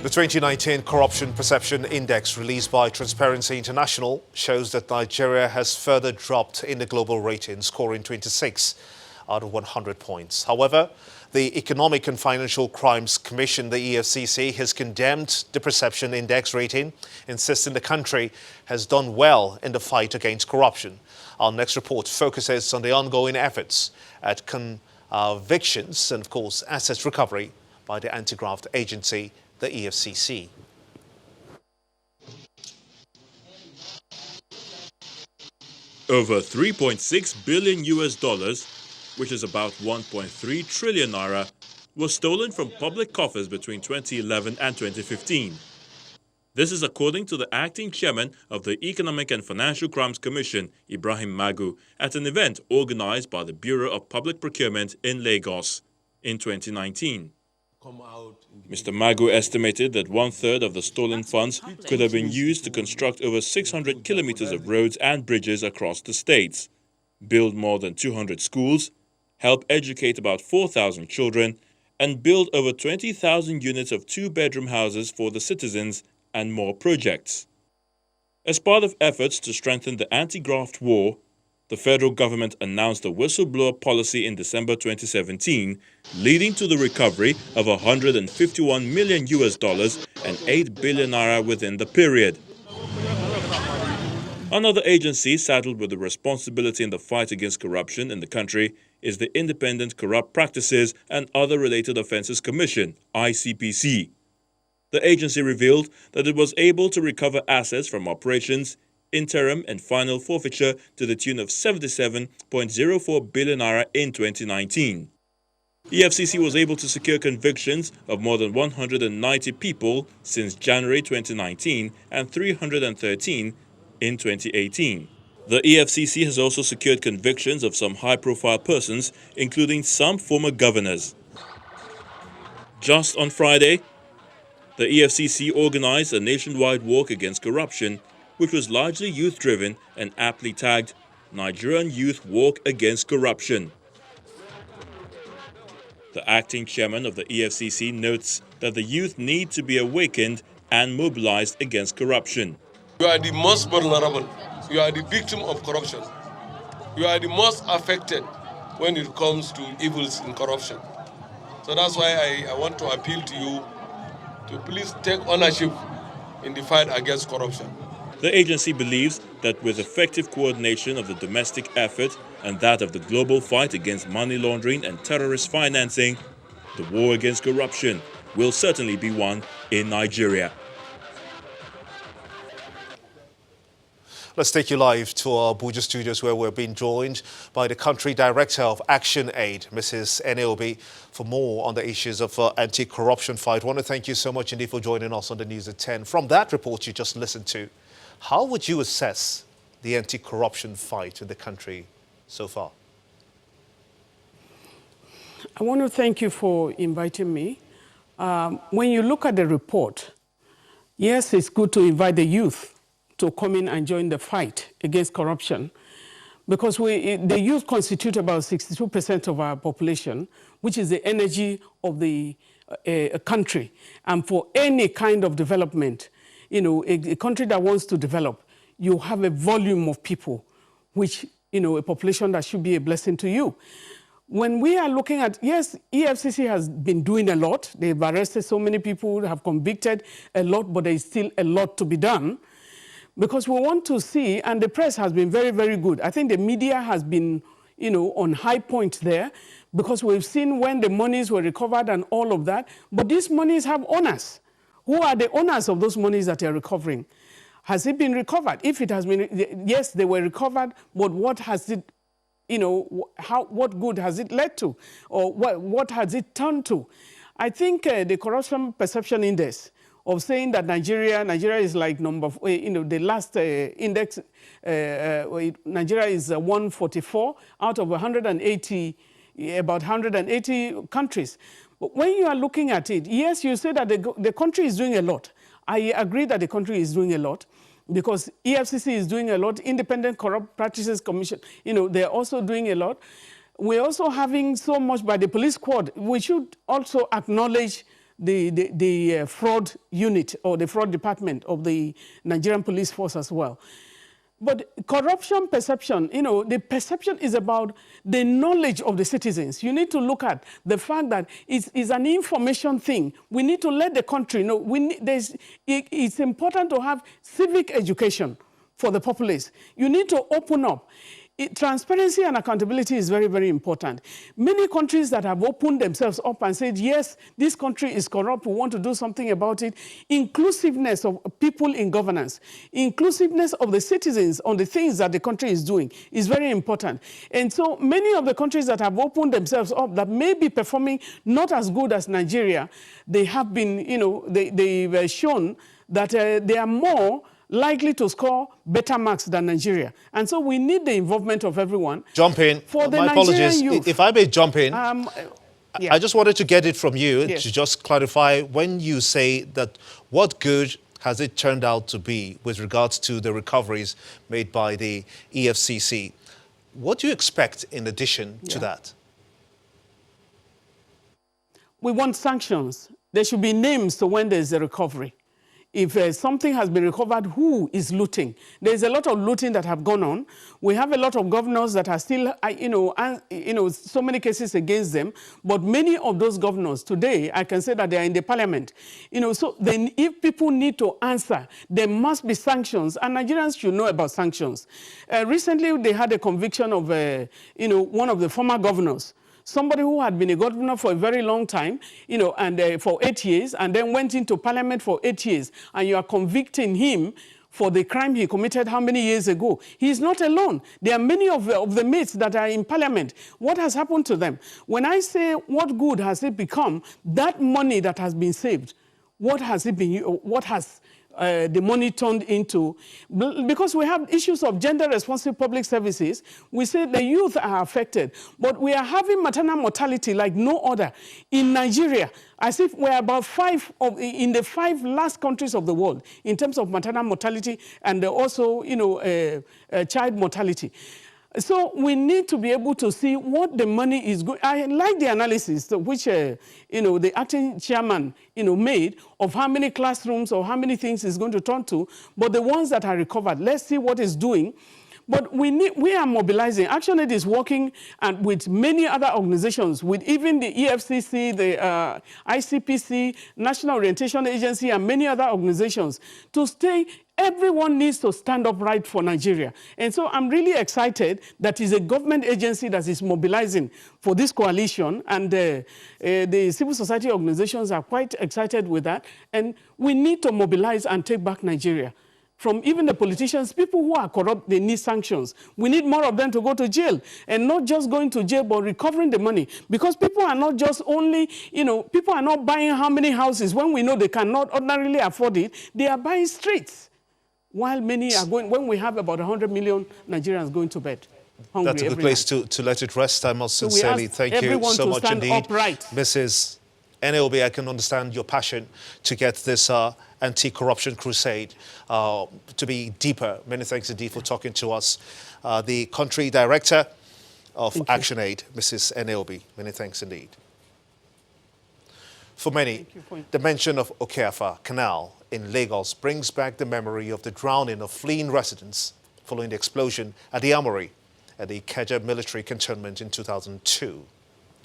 The 2019 Corruption Perception Index released by Transparency International shows that Nigeria has further dropped in the global rating, scoring 26 out of 100 points. However, the Economic and Financial Crimes Commission, the EFCC, has condemned the Perception Index rating, insisting the country has done well in the fight against corruption. Our next report focuses on the ongoing efforts at convictions and, of course, assets recovery by the anti-graft agency, the EFCC. Over 3.6 billion US dollars, which is about 1.3 trillion naira, was stolen from public coffers between 2011 and 2015. This is according to the acting chairman of the Economic and Financial Crimes Commission, Ibrahim Magu, at an event organized by the Bureau of Public Procurement in Lagos in 2019. Mr. Magu estimated that one-third of the stolen funds could have been used to construct over 600 kilometers of roads and bridges across the states, build more than 200 schools, help educate about 4,000 children, and build over 20,000 units of two-bedroom houses for the citizens and more projects. As part of efforts to strengthen the anti-graft war, the federal government announced a whistleblower policy in December 2017, leading to the recovery of 151 million US dollars and 8 billion naira within the period. Another agency saddled with the responsibility in the fight against corruption in the country is the Independent Corrupt Practices and Other Related Offences Commission, ICPC. The agency revealed that it was able to recover assets from operations, interim and final forfeiture to the tune of 77.04 billion naira in 2019. EFCC was able to secure convictions of more than 190 people since January 2019 and 313 in 2018. The EFCC has also secured convictions of some high-profile persons, including some former governors. Just on Friday, the EFCC organized a nationwide walk against corruption, which was largely youth-driven and aptly tagged Nigerian Youth Walk Against Corruption. The acting chairman of the EFCC notes that the youth need to be awakened and mobilized against corruption. You are the most vulnerable. You are the victim of corruption. You are the most affected when it comes to evils in corruption. So that's why I want to appeal to you to please take ownership in the fight against corruption. The agency believes that with effective coordination of the domestic effort and that of the global fight against money laundering and terrorist financing, the war against corruption will certainly be won in Nigeria. Let's take you live to our Abuja studios, where we're being joined by the Country Director of Action Aid, Mrs. Eneobi, for more on the issues of anti-corruption fight. I want to thank you so much indeed for joining us on the News at 10. From that report you just listened to, how would you assess the anti-corruption fight in the country so far? I want to thank you for inviting me. When you look at the report, yes, it's good to invite the youth to come in and join the fight against corruption, because the youth constitute about 62% of our population, which is the energy of the country. And for any kind of development, you know, a country that wants to develop, you have a volume of people, which, you know, a population that should be a blessing to you. When we are looking at, yes, EFCC has been doing a lot. They've arrested so many people, have convicted a lot, but there is still a lot to be done. Because we want to see, and the press has been very, very good. I think the media has been, you know, on high point there, because we've seen when the monies were recovered and all of that. But these monies have owners. Who are the owners of those monies that are recovering? Has it been recovered? If it has been, yes, they were recovered, but what has it, you know, what good has it led to? Or what has it turned to? I think the Corruption Perception Index, of saying that Nigeria is like the last index, Nigeria is 144 out of 180, about 180 countries. But when you are looking at it, yes, you say that the country is doing a lot. I agree that the country is doing a lot, because EFCC is doing a lot, Independent Corrupt Practices Commission, you know, they're also doing a lot. We're also having so much by the police squad. We should also acknowledge the fraud unit or the fraud department of the Nigerian police force as well. But corruption perception, the perception is about the knowledge of the citizens. You need to look at the fact that it's an information thing. We need to let the country know. It's important to have civic education for the populace. You need to open up. Transparency and accountability is very, very important. Many countries that have opened themselves up and said, yes, this country is corrupt, we want to do something about it. Inclusiveness of people in governance, inclusiveness of the citizens on the things that the country is doing is very important. And so many of the countries that have opened themselves up that may be performing not as good as Nigeria, they have been, they've shown that they are more likely to score better marks than Nigeria. And so we need the involvement of everyone. Jump in. For the My apologies. Youth, if I may jump in, yeah. I just wanted to get it from you Yes. to just clarify when you say that what good has it turned out to be with regards to the recoveries made by the EFCC? What do you expect in addition to that? We want sanctions. There should be names to when there's a recovery. If something has been recovered, who is looting? There's a lot of looting that have gone on. We have a lot of governors that are still, so many cases against them. But many of those governors today, I can say that they are in the parliament. So then if people need to answer, there must be sanctions. And Nigerians should know about sanctions. Recently, they had a conviction of, one of the former governors. Somebody who had been a governor for a very long time, and for 8 years, and then went into parliament for 8 years, and you are convicting him for the crime he committed how many years ago? He is not alone. There are many of the mates that are in parliament. What has happened to them? When I say what good has it become, that money that has been saved, what has it been? What has the money turned into? Because we have issues of gender-responsive public services, we say the youth are affected, but we are having maternal mortality like no other. In Nigeria, as if we're about in the 5 last countries of the world in terms of maternal mortality and also, child mortality. So we need to be able to see what the money is going. I like the analysis which the acting chairman made of how many classrooms or how many things is going to turn to, but the ones that are recovered, let's see what it's doing. But we are mobilizing. ActionAid is working and with many other organizations, with even the EFCC, the ICPC, National Orientation Agency, and many other organizations to stay. Everyone needs to stand up right for Nigeria. And so I'm really excited that it's a government agency that is mobilizing for this coalition. And the civil society organizations are quite excited with that. And we need to mobilize and take back Nigeria. From even the politicians, people who are corrupt, they need sanctions. We need more of them to go to jail, and not just going to jail, but recovering the money. Because people are not just only, people are not buying how many houses when we know they cannot ordinarily afford it. They are buying streets, while many are going, when we have about 100 million Nigerians going to bed hungry. That's a good place to let it rest. I must sincerely thank you so much indeed. Upright. Mrs. NLB, I can understand your passion to get this anti-corruption crusade to be deeper. Many thanks indeed for talking to us. The country director of ActionAid, Mrs. NLB. Many thanks indeed. For many, the mention of Okeafa Canal in Lagos brings back the memory of the drowning of fleeing residents following the explosion at the Armory at the Ikeja military cantonment in 2002.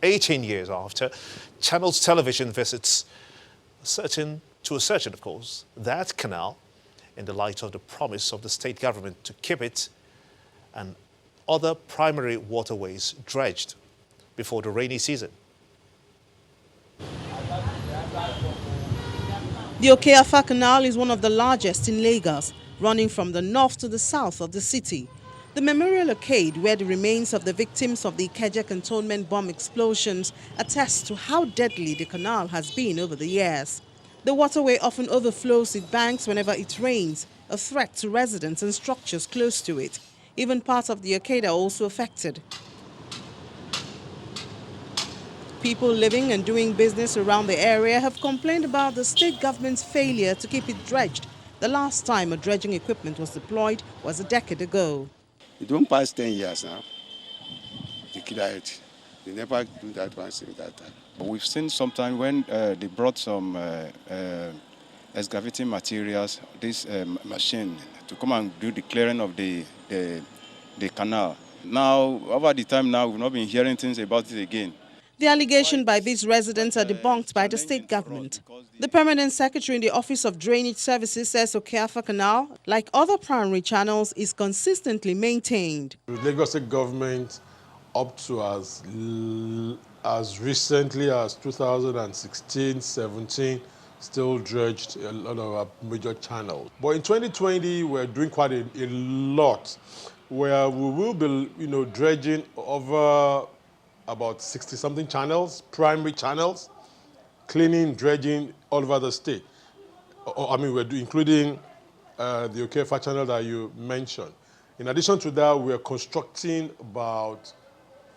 18 years after, Channels Television visits to ascertain, of course, that canal in the light of the promise of the state government to keep it and other primary waterways dredged before the rainy season. The Okeafa Canal is one of the largest in Lagos, running from the north to the south of the city. The memorial arcade where the remains of the victims of the Ikeja cantonment bomb explosions attests to how deadly the canal has been over the years. The waterway often overflows its banks whenever it rains, a threat to residents and structures close to it. Even parts of the arcade are also affected. People living and doing business around the area have complained about the state government's failure to keep it dredged. The last time a dredging equipment was deployed was a decade ago. It don't pass 10 years now. They clear it. They never do that one since that time. But we've seen sometimes when they brought some excavating materials, this machine, to come and do the clearing of the canal. Now, over the time now, we've not been hearing things about it again. The allegation by these residents are debunked by the state government. The permanent secretary in the Office of Drainage Services says Okeafa Canal, like other primary channels, is consistently maintained. The Lagos State government, up to as recently as 2016-17, still dredged a lot of our major channels. But in 2020, we're doing quite a lot, where we will be, dredging over about 60-something channels, primary channels, cleaning, dredging all over the state. We're including the Okeafa channel that you mentioned. In addition to that, we are constructing about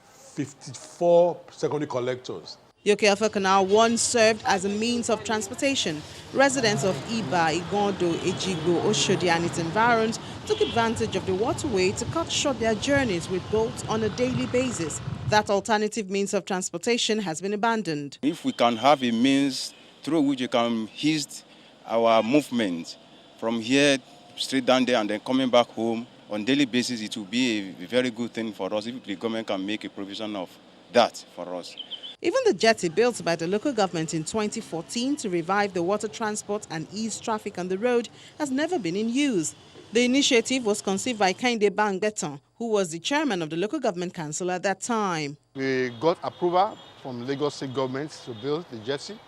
54 secondary collectors. The Okeafa Canal once served as a means of transportation. Residents of Iba, Igondo, Ejigbo, Oshodi and its environs took advantage of the waterway to cut short their journeys with boats on a daily basis. That alternative means of transportation has been abandoned. If we can have a means through which you can ease our movement from here straight down there and then coming back home on a daily basis, it will be a very good thing for us if the government can make a provision of that for us. Even the jetty built by the local government in 2014 to revive the water transport and ease traffic on the road has never been in use. The initiative was conceived by Kehinde Bangbeton, who was the chairman of the local government council at that time. We got approval from Lagos State government to build the jetty,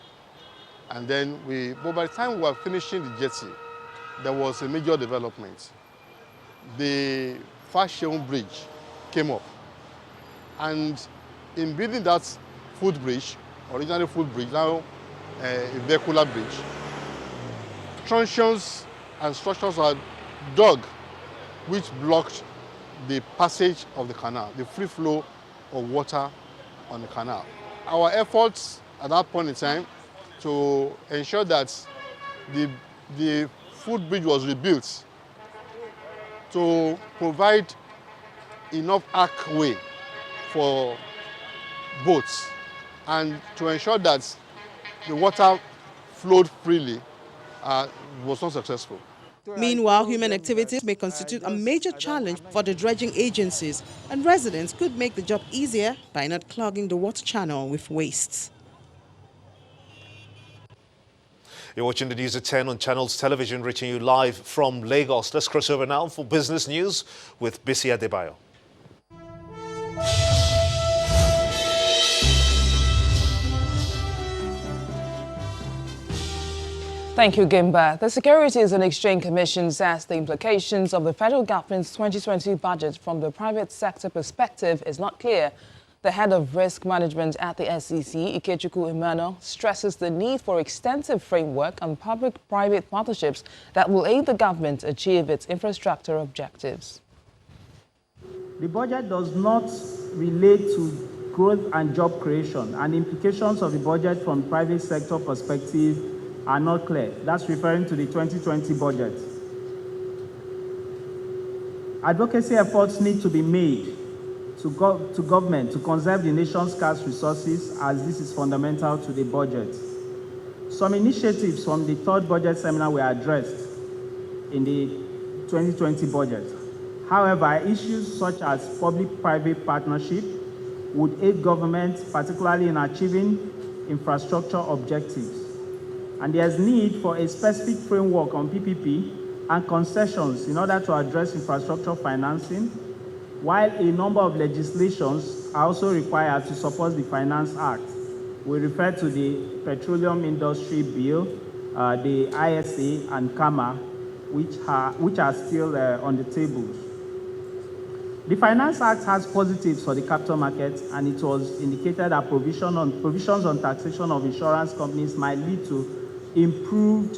and then but by the time we were finishing the jetty, there was a major development. The Fashion Bridge came up, and in building that footbridge, originally footbridge, now a vehicular bridge, trunnions and structures are dug, which blocked the passage of the canal, the free flow of water on the canal. Our efforts at that point in time to ensure that the footbridge was rebuilt to provide enough archway for boats and to ensure that the water flowed freely was not successful. Meanwhile, human activities may constitute a major challenge for the dredging agencies, and residents could make the job easier by not clogging the water channel with wastes. You're watching the news at 10 on Channels Television, reaching you live from Lagos. Let's cross over now for business news with Bisi Adebayo. Thank you, Gimba. The Securities and Exchange Commission says the implications of the federal government's 2020 budget from the private sector perspective is not clear. The head of risk management at the SEC, Ikechukwu Emmanuel, stresses the need for extensive framework on public-private partnerships that will aid the government achieve its infrastructure objectives. The budget does not relate to growth and job creation, and implications of the budget from private sector perspective are not clear. That's referring to the 2020 budget. Advocacy efforts need to be made to government to conserve the nation's scarce resources, as this is fundamental to the budget. Some initiatives from the third budget seminar were addressed in the 2020 budget. However, issues such as public-private partnership would aid government, particularly in achieving infrastructure objectives. And there's need for a specific framework on PPP and concessions in order to address infrastructure financing, while a number of legislations are also required to support the Finance Act. We refer to the Petroleum Industry Bill, the ISA and KAMA, which are still on the tables. The Finance Act has positives for the capital market, and it was indicated that provisions on taxation of insurance companies might lead to improved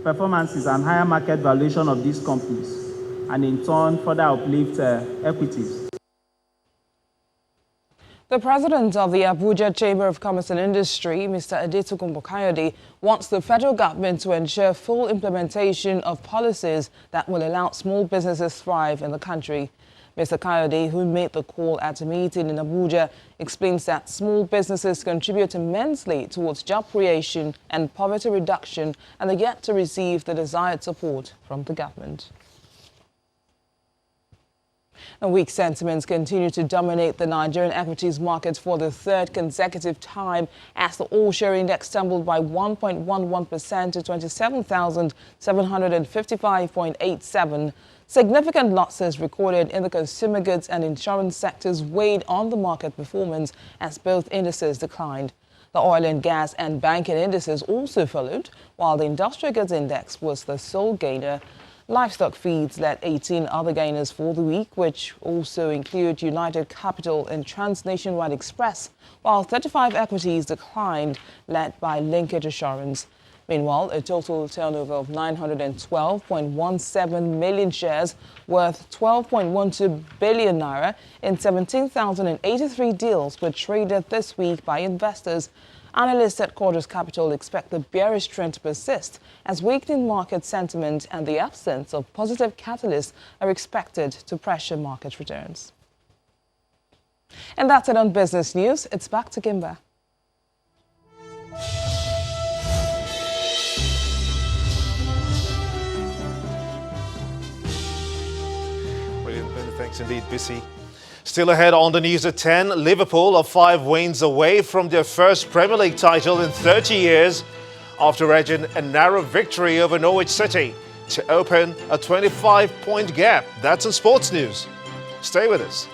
performances and higher market valuation of these companies, and in turn further uplift equities. The president of the Abuja Chamber of Commerce and Industry, Mr. Adetokunbo Kayode, wants the federal government to ensure full implementation of policies that will allow small businesses thrive in the country. Mr. Kayode, who made the call at a meeting in Abuja, explains that small businesses contribute immensely towards job creation and poverty reduction and are yet to receive the desired support from the government. And weak sentiments continue to dominate the Nigerian equities market for the third consecutive time as the all-share index tumbled by 1.11% to 27,755.87. Significant losses recorded in the consumer goods and insurance sectors weighed on the market performance as both indices declined. The oil and gas and banking indices also followed, while the industrial goods index was the sole gainer. Livestock feeds led 18 other gainers for the week, which also include United Capital and Trans-Nationwide Express, while 35 equities declined, led by Linkage Assurance. Meanwhile, a total turnover of 912.17 million shares worth 12.12 billion naira in 17,083 deals were traded this week by investors. Analysts at Quarters Capital expect the bearish trend to persist as weakening market sentiment and the absence of positive catalysts are expected to pressure market returns. And that's it on business news. It's back to Gimba. Brilliant. Thanks indeed, Bissy. Still ahead on the news at 10, Liverpool are 5 wins away from their first Premier League title in 30 years after edging a narrow victory over Norwich City to open a 25-point gap. That's in sports news. Stay with us.